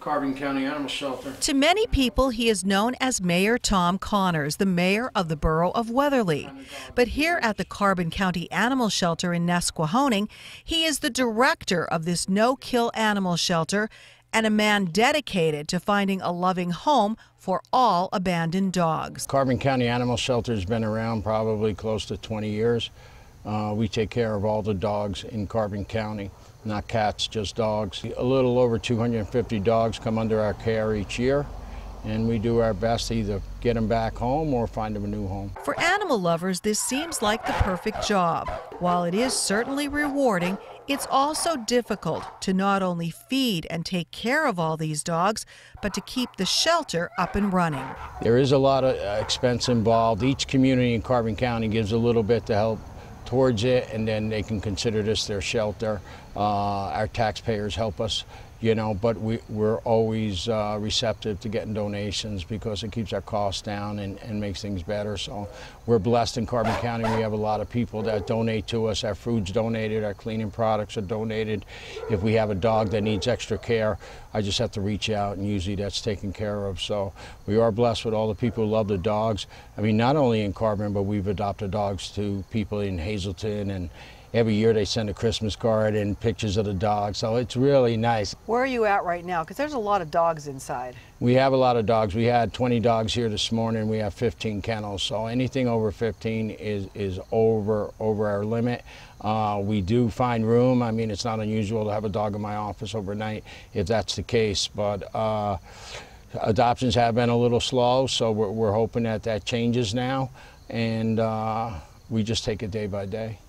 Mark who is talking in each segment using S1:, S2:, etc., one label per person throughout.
S1: Carbon County Animal Shelter.
S2: To many people, he is known as Mayor Tom Connors, the mayor of the borough of Weatherly. But here at the Carbon County Animal Shelter in Nesquehoning, he is the director of this no-kill animal shelter and a man dedicated to finding a loving home for all abandoned dogs.
S1: Carbon County Animal Shelter has been around probably close to 20 years. We take care of all the dogs in Carbon County, not cats, just dogs. A little over 250 dogs come under our care each year, and we do our best to either get them back home or find them a new home.
S2: For animal lovers, this seems like the perfect job. While it is certainly rewarding, it's also difficult to not only feed and take care of all these dogs, but to keep the shelter up and running.
S1: There is a lot of expense involved. Each community in Carbon County gives a little bit to help towards it, and then they can consider this their shelter. Our taxpayers help us, you know, but we're always receptive to getting donations because it keeps our costs down and makes things better. So we're blessed in Carbon County. We have a lot of people that donate to us. Our food's donated, our cleaning products are donated. If we have a dog that needs extra care, I just have to reach out, and usually that's taken care of. So we are blessed with all the people who love the dogs. I mean, not only in Carbon, but we've adopted dogs to people in Hazleton, and every year they send a Christmas card and pictures of the dogs, so it's really nice.
S3: Where are you at right now? Because there's a lot of dogs inside.
S1: We have a lot of dogs. We had 20 dogs here this morning. We have 15 kennels, so anything over 15 is over our limit. We do find room. I mean, it's not unusual to have a dog in my office overnight if that's the case, but adoptions have been a little slow, so we're hoping that changes now, and we just take it day by day.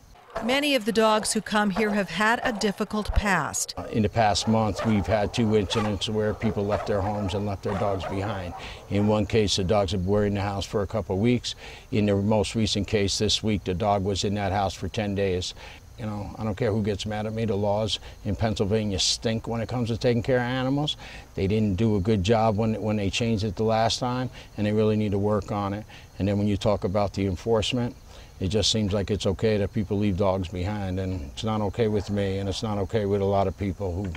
S2: Many of the dogs who come here have had a difficult past.
S1: In the past month, we've had 2 incidents where people left their homes and left their dogs behind. In one case, the dogs were in the house for a couple of weeks. In the most recent case this week, the dog was in that house for 10 days. You know, I don't care who gets mad at me. The laws in Pennsylvania stink when it comes to taking care of animals. They didn't do a good job when they changed it the last time, and they really need to work on it. And then when you talk about the enforcement, it just seems like it's okay that people leave dogs behind, and it's not okay with me, and it's not okay with a lot of people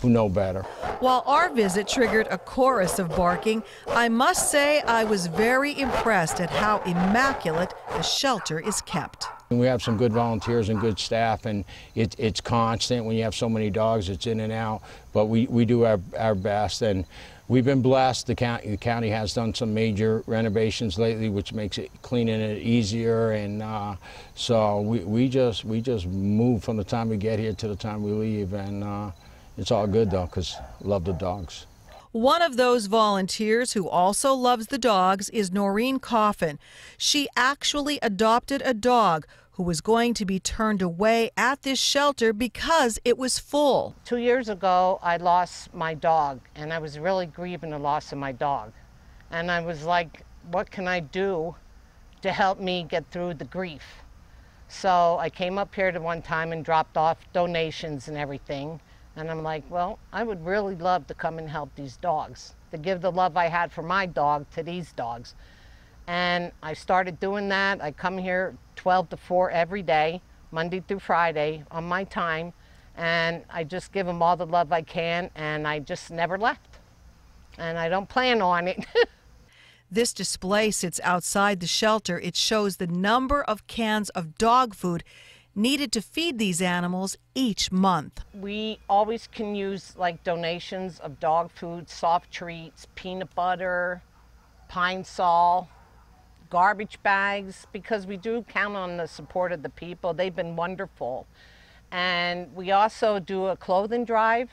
S1: who know better.
S2: While our visit triggered a chorus of barking, I must say I was very impressed at how immaculate the shelter is kept.
S1: We have some good volunteers and good staff, and it's constant. When you have so many dogs, it's in and out, but we do our best, and we've been blessed. The county has done some major renovations lately, which makes it cleaning it easier, and so we just move from the time we get here to the time we leave, and it's all good though, because I love the dogs.
S2: One of those volunteers who also loves the dogs is Noreen Coffin. She actually adopted a dog who was going to be turned away at this shelter because it was full.
S4: 2 years ago, I lost my dog, and I was really grieving the loss of my dog. And I was like, what can I do to help me get through the grief? So I came up here to one time and dropped off donations and everything. And I'm like, well, I would really love to come and help these dogs, to give the love I had for my dog to these dogs. And I started doing that. I come here 12 to 4 every day, Monday through Friday on my time, and I just give them all the love I can, and I just never left. And I don't plan on it.
S2: This display sits outside the shelter. It shows the number of cans of dog food needed to feed these animals each month.
S4: We always can use like donations of dog food, soft treats, peanut butter, pine sol, garbage bags, because we do count on the support of the people. They've been wonderful. And we also do a clothing drive.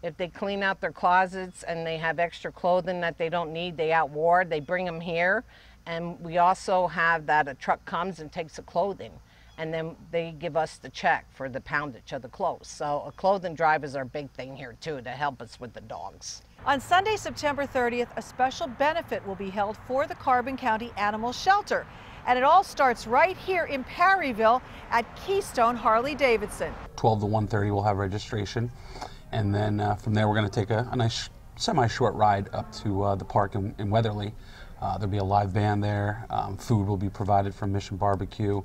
S4: If they clean out their closets and they have extra clothing that they don't need, they outwore, they bring them here. And we also have that a truck comes and takes the clothing, and then they give us the check for the poundage of the clothes. So a clothing drive is our big thing here too, to help us with the dogs.
S3: On Sunday, September 30th, a special benefit will be held for the Carbon County Animal Shelter. And it all starts right here in Perryville at Keystone Harley-Davidson.
S5: 12 to 1:30 we'll have registration. And then from there we're going to take a nice semi-short ride up to the park in Weatherly. There'll be a live band there. Food will be provided from Mission Barbecue.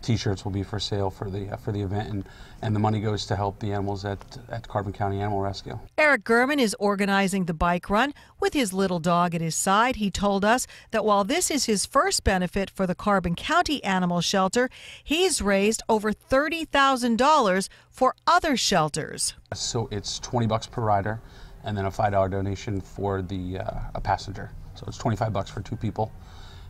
S5: T-shirts will be for sale for the event, and the money goes to help the animals at Carbon County Animal Rescue.
S2: Eric Gurman is organizing the bike run with his little dog at his side. He told us that while this is his first benefit for the Carbon County Animal Shelter, he's raised over $30,000 for other shelters.
S5: So it's $20 per rider, and then a $5 donation for a passenger. So it's $25 for 2 people.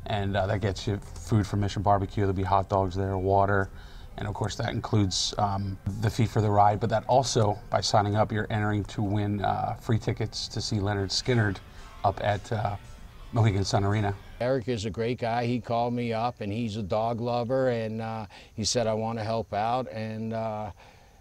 S5: And that gets you food from Mission Barbecue. There'll be hot dogs there, water, and of course that includes the fee for the ride. But that also, by signing up, you're entering to win free tickets to see Leonard Skinner up at Mohegan Sun Arena.
S1: Eric is a great guy. He called me up, and he's a dog lover, and he said, I want to help out. And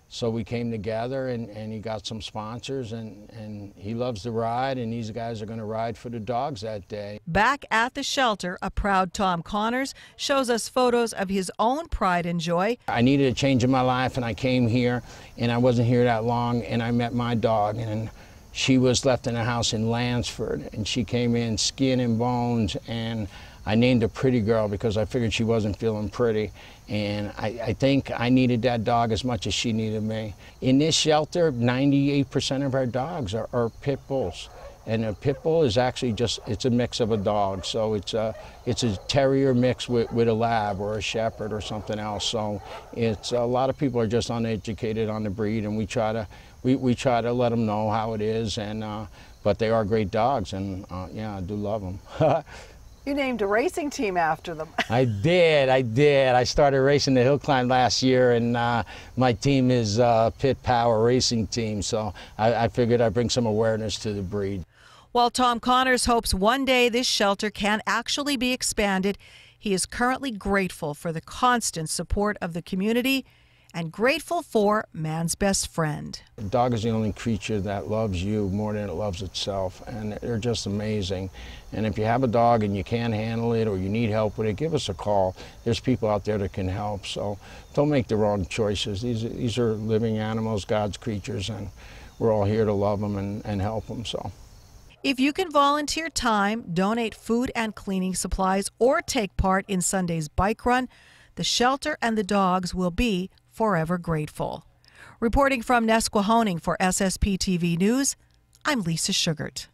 S1: so we came together, and he got some sponsors, and he loves to ride, and these guys are going to ride for the dogs that day.
S2: Back at the shelter, a proud Tom Connors shows us photos of his own pride and joy.
S1: I needed a change in my life, and I came here, and I wasn't here that long, and I met my dog, and she was left in a house in Lansford, and she came in skin and bones, and I named her Pretty Girl because I figured she wasn't feeling pretty. And I think I needed that dog as much as she needed me. In this shelter, 98% of our dogs are pit bulls. And a pit bull is actually it's a mix of a dog. So it's a terrier mixed with a lab or a shepherd or something else. So it's a lot of people are just uneducated on the breed, and we try to let them know how it is. And but they are great dogs, and yeah, I do love them.
S3: You named a racing team after them.
S1: I did. I started racing the hill climb last year, and my team is Pit Power Racing Team, so I figured I'd bring some awareness to the breed.
S2: While Tom Connors hopes one day this shelter can actually be expanded, he is currently grateful for the constant support of the community and grateful for man's best friend.
S1: A dog is the only creature that loves you more than it loves itself, and they're just amazing. And if you have a dog and you can't handle it or you need help with it, give us a call. There's people out there that can help, so don't make the wrong choices. These are living animals, God's creatures, and we're all here to love them and help them. So,
S2: if you can volunteer time, donate food and cleaning supplies, or take part in Sunday's bike run, the shelter and the dogs will be forever grateful. Reporting from Nesquehoning for SSPTV News, I'm Lisa Sugart.